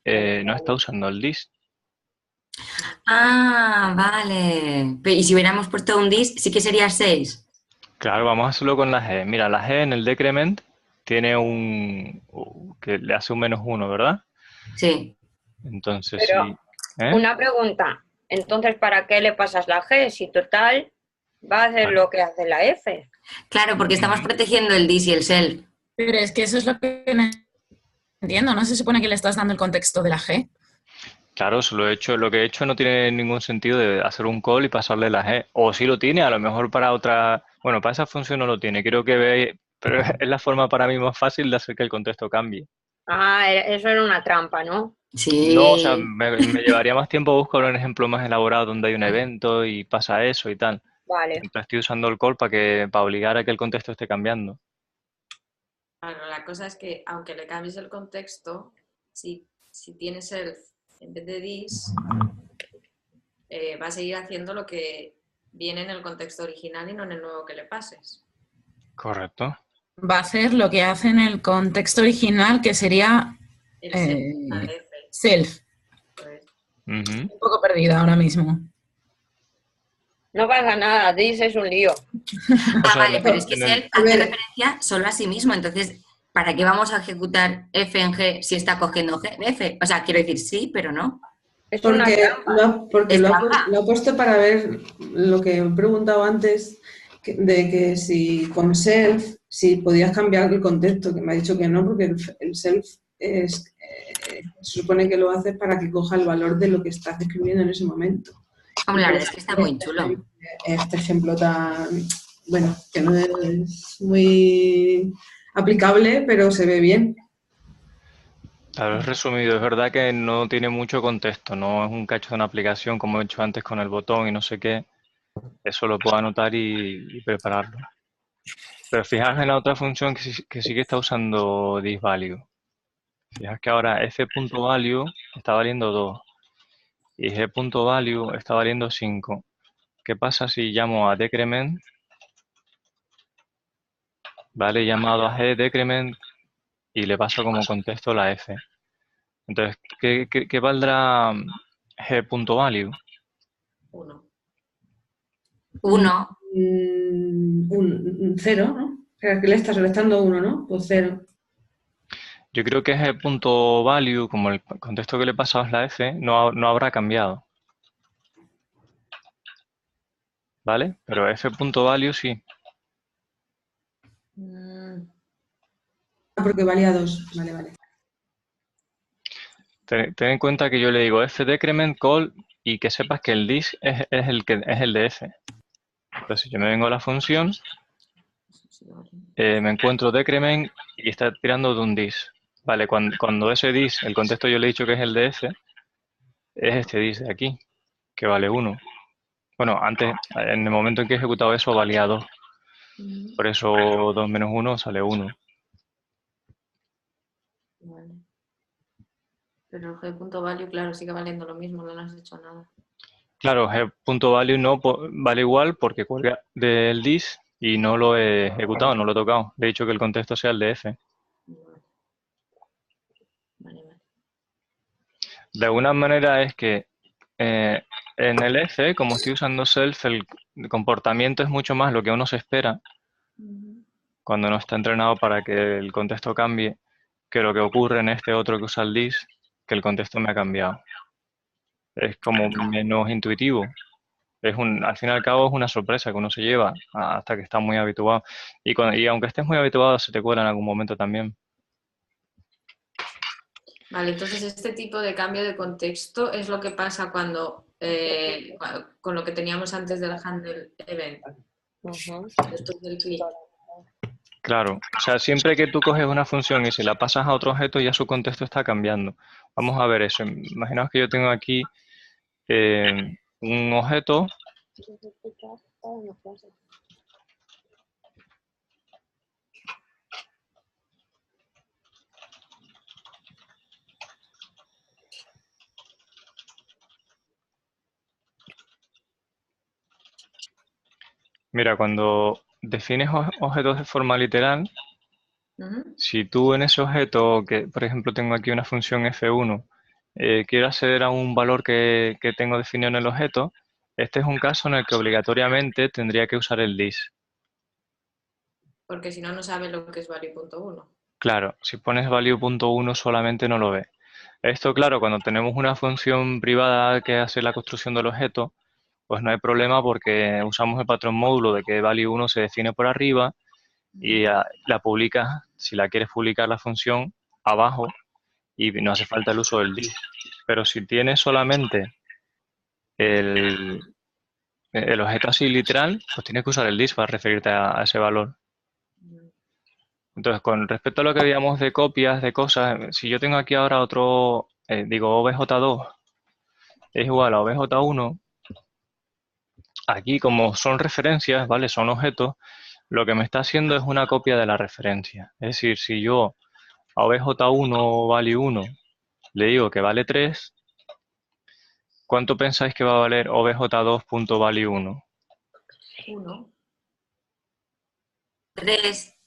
no está usando el list.
Ah, vale. Y si hubiéramos puesto un dis, sí que sería 6.
Claro, vamos a hacerlo con la g. Mira, la g en el decrement tiene que le hace un -1, ¿verdad?
Sí.
Entonces
Pero
sí. ¿Eh?
una pregunta, entonces, ¿para qué le pasas la G? Si total va a hacer
Vale.
lo que hace la F.
Claro, porque estamos
Ujú.
protegiendo el dis y el self.
Pero es que eso es lo que no entiendo. ¿No se supone que le estás dando el contexto de la G?
Claro, eso lo he hecho. Lo que he hecho no tiene ningún sentido de hacer un call y pasarle la G. O sí lo tiene, a lo mejor para otra. Bueno, para esa función no lo tiene. Creo que veis. Pero es la forma para mí más fácil de hacer que el contexto cambie.
Ah, eso era una trampa, ¿no?
No, o sea,
Sí.
me llevaría más tiempo buscar un ejemplo más elaborado donde hay un evento y pasa eso y tal.
Vale.
Entonces estoy usando el call para obligar a que el contexto esté cambiando.
Claro, la cosa es que aunque le cambies el contexto, si tienes self en vez de this, va a seguir haciendo lo que viene en el contexto original y no en el nuevo que le pases.
Correcto.
Va a hacer lo que hace en el contexto original, que sería
El self, la F,
self.
pues,
Ujú.
Un poco perdida ahora mismo.
No pasa nada, dice es un lío.
O
Ah,
sea,
vale, pero es que
en el-
self
A
hace
ver.
referencia solo a sí mismo. Entonces, ¿para qué vamos a ejecutar f en g si está cogiendo g en f? O sea, quiero decir sí, pero no.
Es una trampa.
Porque
Es
lo
trampa.
ha puesto para ver lo que he preguntado antes, de que si con self, si podías cambiar el contexto, que me ha dicho que no, porque el self se supone que lo haces para que coja el valor de lo que estás escribiendo en ese momento.
Hombre,
Y
la
por
verdad es
eso
que está muy chulo.
este ejemplo tan, bueno, que no es muy aplicable, pero se ve bien.
Claro, es resumido. Es verdad que no tiene mucho contexto. No es un cacho de una aplicación como he hecho antes con el botón y no sé qué. Eso lo puedo anotar y prepararlo. Pero fijaos en la otra función que sí que está usando thisValue. Fijaos que ahora f.value está valiendo 2 y g.value está valiendo 5. ¿Qué pasa si llamo a decrement? Vale, he llamado a g decrement y le paso como contexto la f. Entonces, ¿qué valdrá g.value?
1.
1.
Un cero, ¿no? Que le estás restando 1, ¿no? Pues 0.
Yo creo que g.value, como el contexto que le he pasado es la f, no habrá cambiado. ¿Vale? Pero f.value sí.
Porque valía 2. Vale, vale.
Ten en cuenta que yo le digo f_decrement call y que sepas que el dis es el de f. Entonces, yo me vengo a la función, me encuentro decrement y está tirando de un dis. Vale, cuando ese dis, el contexto yo le he dicho que es el de f, es este dis de aquí, que vale 1. Bueno, antes, en el momento en que he ejecutado eso, valía 2. Por eso 2 menos 1 sale 1.
Vale. Pero el g.value, claro, sigue valiendo lo mismo, no le has hecho nada.
Claro, g.value no vale igual porque cuelga del dis y no lo he ejecutado, no lo he tocado. Le he dicho que el contexto sea el de f.
Vale, vale.
De alguna manera es que en el f, como estoy usando self, el comportamiento es mucho más lo que uno se espera cuando no está entrenado para que el contexto cambie, que lo que ocurre en este otro que usa el dis, que el contexto me ha cambiado. Es como menos intuitivo. Al fin y al cabo es una sorpresa que uno se lleva hasta que está muy habituado. Y aunque estés muy habituado, se te cuela en algún momento también.
Vale, entonces este tipo de cambio de contexto es lo que pasa cuando con lo que teníamos antes del handle event. Después del click.
Claro, o sea, siempre que tú coges una función y se la pasas a otro objeto, ya su contexto está cambiando. Vamos a ver eso. Imaginaos que yo tengo aquí un objeto. Mira, cuando defines objetos de forma literal, si tú en ese objeto, que por ejemplo tengo aquí una función f1, quiero acceder a un valor que tengo definido en el objeto, este es un caso en el que obligatoriamente tendría que usar el dis.
Porque si no, no sabe lo que es value.1.
Claro, si pones value.1 solamente no lo ve. Esto, claro, cuando tenemos una función privada que hace la construcción del objeto, pues no hay problema porque usamos el patrón módulo de que value1 se define por arriba y la publicas, si la quieres publicar la función, abajo y no hace falta el uso del dis. Pero si tienes solamente el objeto así literal, pues tienes que usar el dis para referirte a ese valor. Entonces, con respecto a lo que veíamos de copias de cosas, si yo tengo aquí ahora otro, digo obj2 es igual a obj1, aquí como son referencias, ¿vale? Son objetos, lo que me está haciendo es una copia de la referencia. Es decir, si yo a obj1 vale 1 le digo que vale 3, ¿cuánto pensáis que va a valer obj2.value1?
1.
3.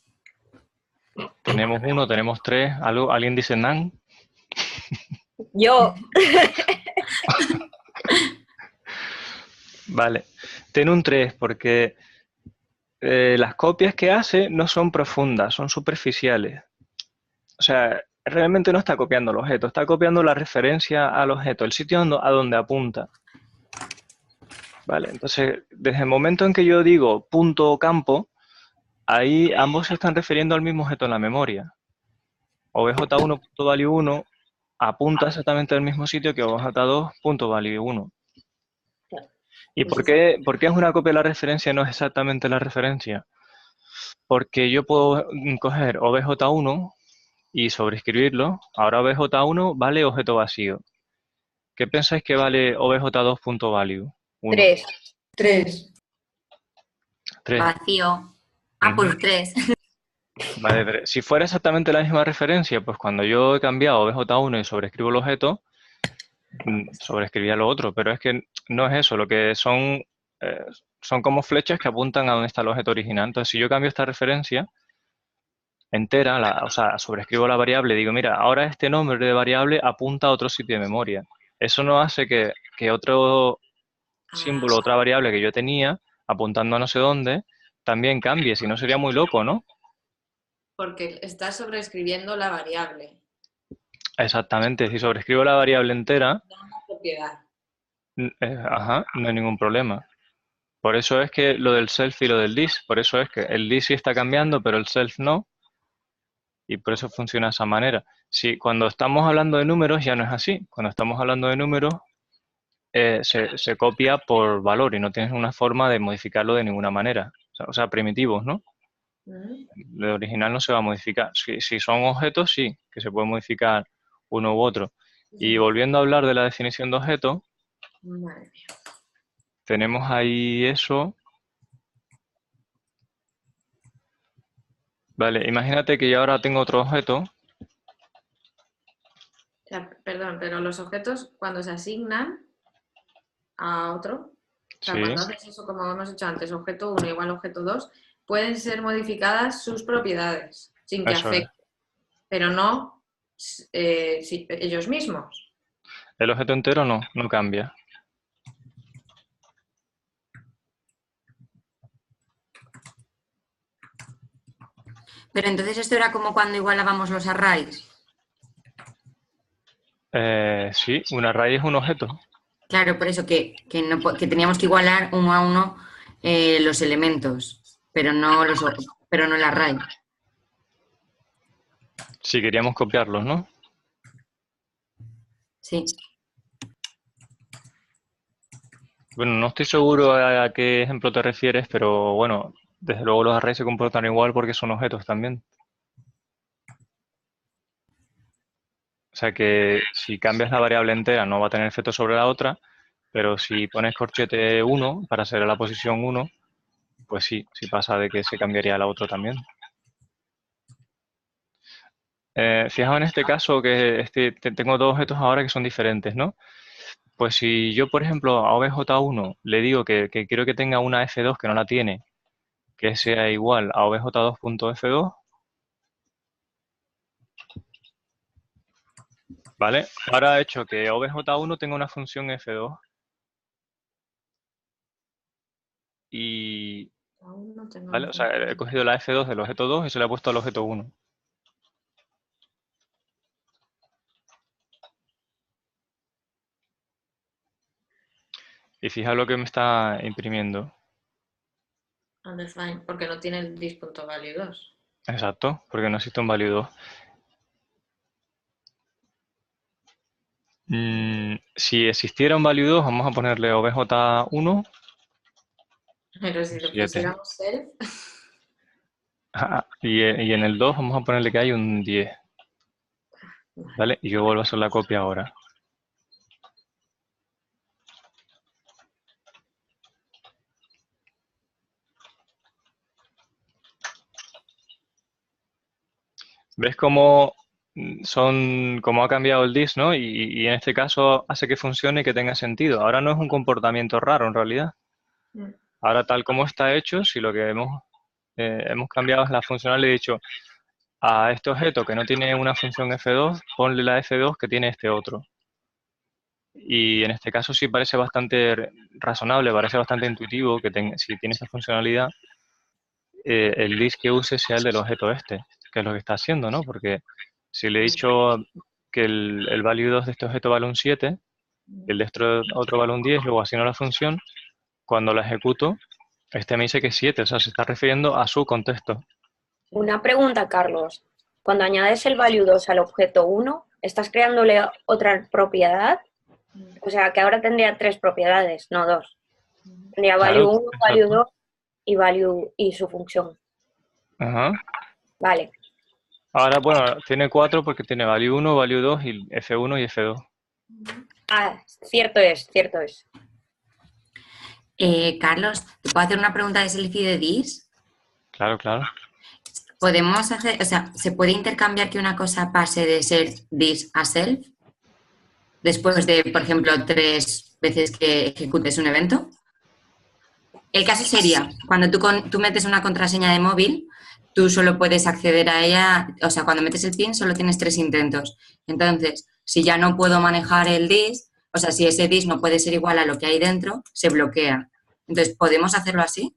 Tenemos 1, tenemos 3. ¿Alguien dice nan?
Yo.
Vale. Ten un 3 porque las copias que hace no son profundas, son superficiales. O sea, realmente no está copiando el objeto, está copiando la referencia al objeto, el sitio a donde apunta. Vale, entonces, desde el momento en que yo digo punto campo, ahí ambos se están refiriendo al mismo objeto en la memoria. obj1.value1 apunta exactamente al mismo sitio que obj2.value1. ¿Y por qué es una copia de la referencia y no es exactamente la referencia? Porque yo puedo coger obj1 y sobreescribirlo. Ahora obj1 vale objeto vacío. ¿Qué pensáis que vale obj2.value?
3.
3.
3.
Vacío. Pues 3.
Vale, 3. Si fuera exactamente la misma referencia, pues cuando yo he cambiado obj1 y sobreescribo el objeto, sobreescribía lo otro, pero es que no es eso, lo que son como flechas que apuntan a donde está el objeto original. Entonces, si yo cambio esta referencia, entera, o sea, sobrescribo la variable, digo, mira, ahora este nombre de variable apunta a otro sitio de memoria. Eso no hace que otro símbolo, otra variable que yo tenía, apuntando a no sé dónde, también cambie, si no sería muy loco, ¿no?
Porque estás sobreescribiendo la variable,
Exactamente, si sobrescribo la variable entera,
la propiedad.
ajá, no hay ningún problema. Por eso es que lo del self y lo del this, por eso es que el this sí está cambiando, pero el self no, y por eso funciona de esa manera. Si cuando estamos hablando de números ya no es así. Cuando estamos hablando de números se copia por valor y no tienes una forma de modificarlo de ninguna manera. O sea, primitivos, ¿no? El original no se va a modificar. Si son objetos, sí, que se puede modificar uno u otro. Y volviendo a hablar de la definición de objeto,
Madre mía.
tenemos ahí eso. Vale, imagínate que yo ahora tengo otro objeto.
O sea, perdón, pero los objetos cuando se asignan a otro, o sea,
Sí,
cuando haces eso como hemos hecho antes, objeto 1 igual a objeto 2, pueden ser modificadas sus propiedades sin que
eso es.
afecte, pero no ellos mismos.
El objeto entero no cambia.
Pero entonces esto era como cuando igualábamos los arrays.
Sí, un array es un objeto.
Claro, por eso que teníamos que igualar uno a uno los elementos, pero no el array.
Si queríamos copiarlos, ¿no?
Sí.
Bueno, no estoy seguro a qué ejemplo te refieres, pero bueno, desde luego los arrays se comportan igual porque son objetos también. O sea que si cambias la variable entera no va a tener efecto sobre la otra, pero si pones corchete 1 para ser la posición 1, pues sí pasa de que se cambiaría la otra también. Fijaos en este caso que tengo dos objetos ahora que son diferentes, ¿no? Pues si yo, por ejemplo, a obj1 le digo que quiero que tenga una f2 que no la tiene, que sea igual a obj2.f2, ¿vale? Ahora he hecho que obj1 tenga una función f2 y,
Aún no tengo
¿vale? O sea, he cogido la f2 del objeto 2 y se la he puesto al objeto 1. Y fijaos lo que me está imprimiendo.
undefined, porque no tiene el dis.value2.
Exacto, porque no existe un value 2. Si existiera un value 2, vamos a ponerle obj1,
Pero si lo
7.
pusiéramos self,
Y en el 2 vamos a ponerle que hay un 10. ¿Vale? Y yo vuelvo a hacer la copia ahora. ¿Ves cómo cómo ha cambiado el dis, ¿no? Y en este caso hace que funcione y que tenga sentido. Ahora no es un comportamiento raro en realidad. Ahora tal como está hecho, si lo que hemos cambiado es la funcional, le he dicho a este objeto que no tiene una función f2, ponle la f2 que tiene este otro. Y en este caso sí parece bastante razonable, parece bastante intuitivo que si tiene esta funcionalidad, el dis que use sea el del objeto este, que es lo que está haciendo, ¿no? Porque si le he dicho que el value 2 de este objeto vale un 7, el de este otro vale un 10, luego asigno la función, cuando la ejecuto, este me dice que es 7, o sea, se está refiriendo a su contexto.
Una pregunta, Carlos. Cuando añades el value 2 al objeto 1, ¿estás creándole otra propiedad? O sea, que ahora tendría 3 propiedades, no 2. Tendría value
Claro,
1, value
exacto.
2 y value y su función.
Ajá.
Vale.
Ahora, bueno, tiene 4 porque tiene value 1, value 2 y f1 y f2.
Ah, cierto es, cierto es.
Carlos, ¿te puedo hacer una pregunta de self y de dis?
Claro, claro.
¿Podemos hacer, o sea, se puede intercambiar que una cosa pase de ser dis a self? Después de, por ejemplo, 3 veces que ejecutes un evento. El caso sería, cuando tú metes una contraseña de móvil, tú solo puedes acceder a ella, o sea, cuando metes el pin solo tienes 3 intentos. Entonces, si ya no puedo manejar el dis, o sea, si ese dis no puede ser igual a lo que hay dentro, se bloquea. Entonces, ¿podemos hacerlo así?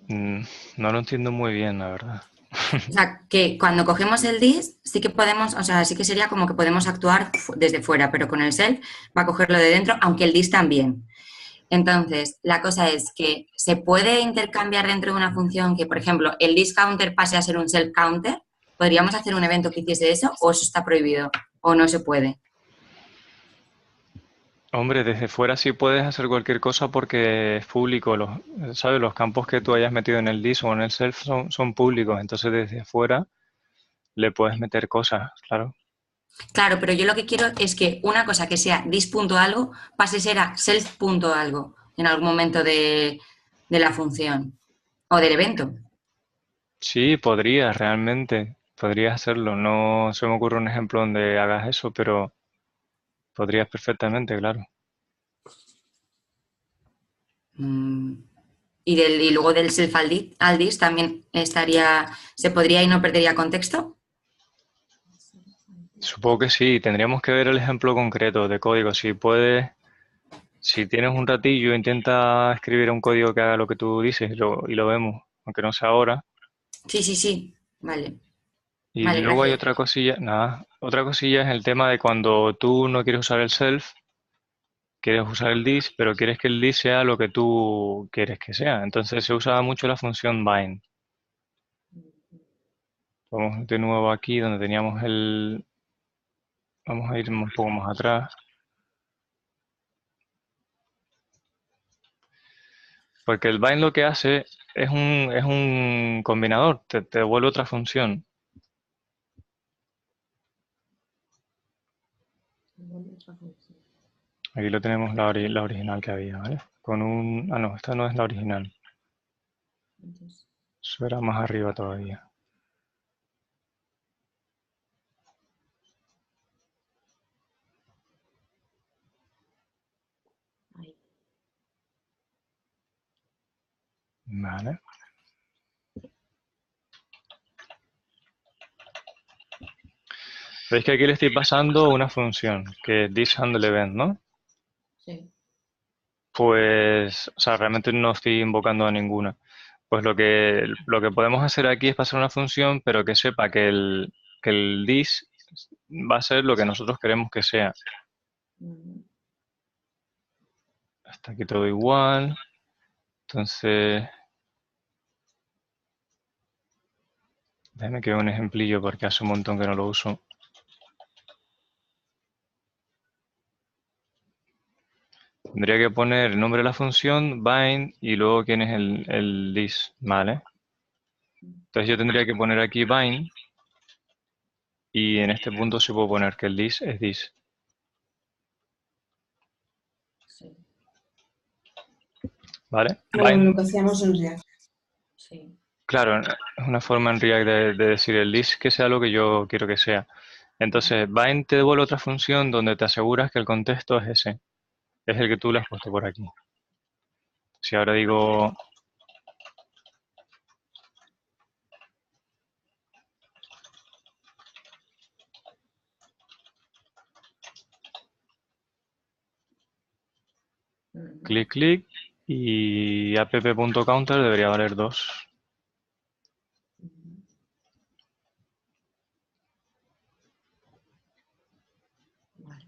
No lo entiendo muy bien, la verdad.
O sea, que cuando cogemos el dis, sí que podemos, o sea, sí que sería como que podemos actuar desde fuera, pero con el self va a cogerlo de dentro, aunque el dis también. Entonces, la cosa es que se puede intercambiar dentro de una función que, por ejemplo, el dis counter pase a ser un self counter. ¿Podríamos hacer un evento que hiciese eso o eso está prohibido o no se puede?
Hombre, desde fuera sí puedes hacer cualquier cosa porque es público. ¿Sabes? Los campos que tú hayas metido en el dis o en el self son públicos. Entonces, desde fuera le puedes meter cosas, claro.
Claro, pero yo lo que quiero es que una cosa que sea dis.algo pase a ser a self.algo en algún momento de la función o del evento.
Sí, podrías realmente. Podrías hacerlo. No se me ocurre un ejemplo donde hagas eso, pero podrías perfectamente, claro.
Y luego del self al dis también se podría y no perdería contexto.
Supongo que sí. Tendríamos que ver el ejemplo concreto de código. Si tienes un ratillo, intenta escribir un código que haga lo que tú dices y lo vemos, aunque no sea ahora.
Sí. Vale.
Y
Vale,
luego hay
gracias.
otra cosilla, nada, otra cosilla es el tema de cuando tú no quieres usar el self, quieres usar el this, pero quieres que el this sea lo que tú quieres que sea. Entonces se usa mucho la función bind. Vamos de nuevo aquí donde teníamos vamos a ir un poco más atrás. Porque el bind lo que hace es un combinador, te devuelve otra función. Aquí lo tenemos la original que había, ¿vale? Ah, no, esta no es la original. Eso era más arriba todavía. Vale. Veis que aquí le estoy pasando una función, que es thisHandleEvent, ¿no?
Sí.
Pues, o sea, realmente no estoy invocando a ninguna. Pues lo que podemos hacer aquí es pasar una función, pero que sepa que el this va a ser lo que nosotros queremos que sea. Hasta aquí todo igual. Entonces, déjame que vea un ejemplillo porque hace un montón que no lo uso. Tendría que poner el nombre de la función, bind, y luego quién es el this, ¿vale? Entonces yo tendría que poner aquí bind, y en este punto sí puedo poner que el this es this.
Sí.
¿Vale?
Como
Bind,
lo que hacíamos en React.
Sí.
claro, es una forma en React de decir el this que sea lo que yo quiero que sea. Entonces, bind te devuelve otra función donde te aseguras que el contexto es ese. Es el que tú le has puesto por aquí. Si ahora digo clic, clic, y app.counter debería valer 2.
Vale.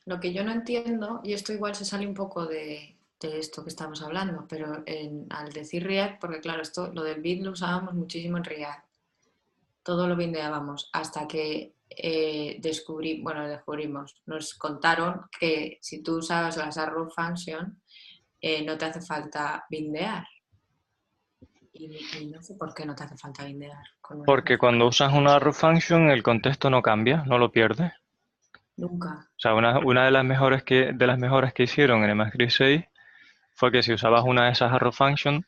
Lo que yo no entiendo, y esto igual se sale un poco de esto que estamos hablando, pero al decir React, porque claro, lo del bit lo usábamos muchísimo en React, todo lo bindeábamos hasta que descubrimos, nos contaron que si tú usabas las arrow function, no te hace falta bindear. Y no sé por qué no te hace falta bindear.
Porque cuando usas una arrow function el contexto no cambia, no lo pierdes.
Nunca.
O sea, una de las mejoras que hicieron en ECMAScript 6 fue que si usabas una de esas arrow function,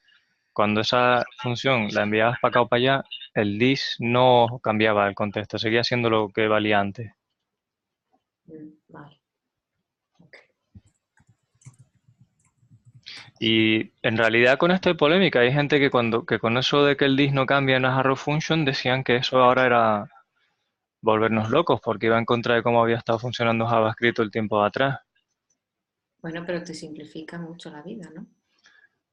cuando esa función la enviabas para acá o para allá, el this no cambiaba el contexto, seguía siendo lo que valía antes.
Vale. Okay.
Y en realidad con esto hay polémica. Hay gente que con eso de que el dis no cambia en las arrow function decían que eso ahora era volvernos locos porque iba en contra de cómo había estado funcionando JavaScript todo el tiempo de atrás.
Bueno, pero te simplifica mucho la vida, ¿no?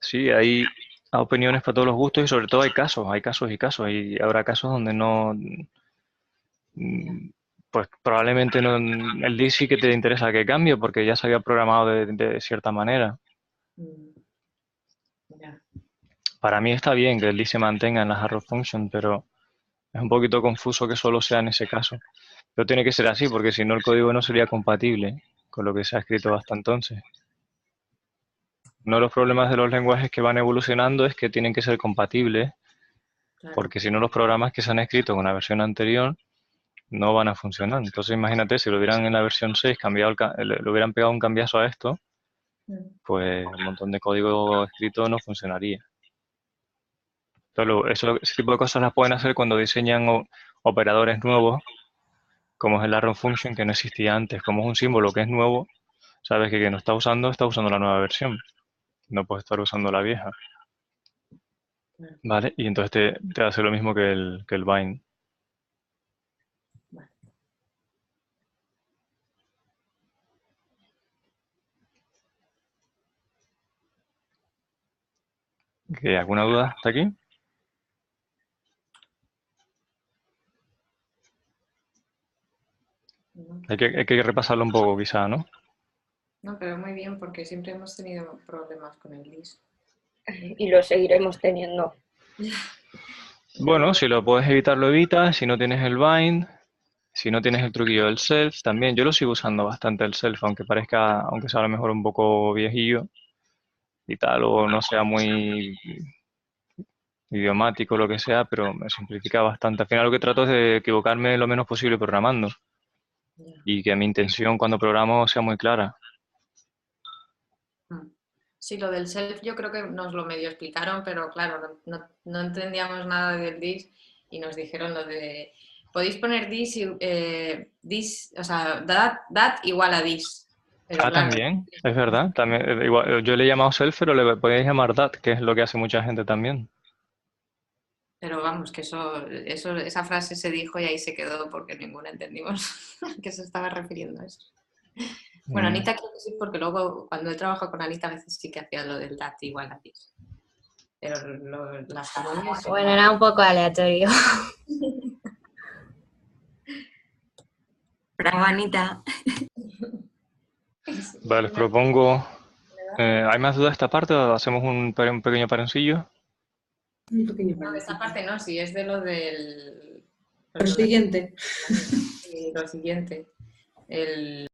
Sí, hay opiniones para todos los gustos y sobre todo hay casos y casos. Y habrá casos donde no, pues probablemente no, el dis sí que te interesa que cambie porque ya se había programado de cierta manera.
Mm, ya.
Para mí está bien que el dis se mantenga en las arrow function, pero es un poquito confuso que solo sea en ese caso. Pero tiene que ser así porque si no el código no sería compatible con lo que se ha escrito hasta entonces. Uno de los problemas de los lenguajes que van evolucionando es que tienen que ser compatibles,
Claro.
porque si no los programas que se han escrito con la versión anterior no van a funcionar. Entonces imagínate, si lo hubieran en la versión 6 cambiado le hubieran pegado un cambiazo a esto,
Mm,
pues un montón de código escrito no funcionaría. Entonces, ese tipo de cosas las pueden hacer cuando diseñan operadores nuevos, como es el arrow function que no existía antes. Como es un símbolo que es nuevo, sabes que quien lo está usando la nueva versión. No puede estar usando la vieja.
claro.
¿Vale? Y entonces te hace lo mismo que el bind.
Vale.
¿Alguna duda hasta aquí?
No,
Hay que repasarlo un poco quizá, ¿no?
no, pero muy bien, porque siempre hemos tenido problemas con el dis.
Y lo seguiremos teniendo.
Bueno, si lo puedes evitar, lo evitas. Si no tienes el bind, si no tienes el truquillo del self, también. Yo lo sigo usando bastante el self, aunque sea a lo mejor un poco viejillo y tal, o no sea muy idiomático, lo que sea, pero me simplifica bastante. Al final lo que trato es de equivocarme lo menos posible programando
Ya.
y que mi intención cuando programo sea muy clara.
Mm. Sí, lo del self yo creo que nos lo medio explicaron, pero claro, no entendíamos nada del dis y nos dijeron lo de podéis poner dis, o sea, that igual a dis. Pero
Ah,
claro,
también, es verdad. También, igual, yo le he llamado self, pero le podéis llamar that, que es lo que hace mucha gente también.
pero vamos, que esa frase se dijo y ahí se quedó porque ninguno entendimos a qué se estaba refiriendo a eso. Bueno,
Mm.
Anita creo que sí, porque luego cuando he trabajado con Anita a veces sí que hacía lo del dat igual a dis. Pero las comunes...
Bueno, era un poco aleatorio.
Bravo, Anita.
Vale, os propongo... ¿hay más dudas de esta parte o hacemos un pequeño parencillo?
Un pequeño
No, de esa
paréntesis.
parte no, sí, es de lo del...
Lo siguiente.
Lo siguiente. El,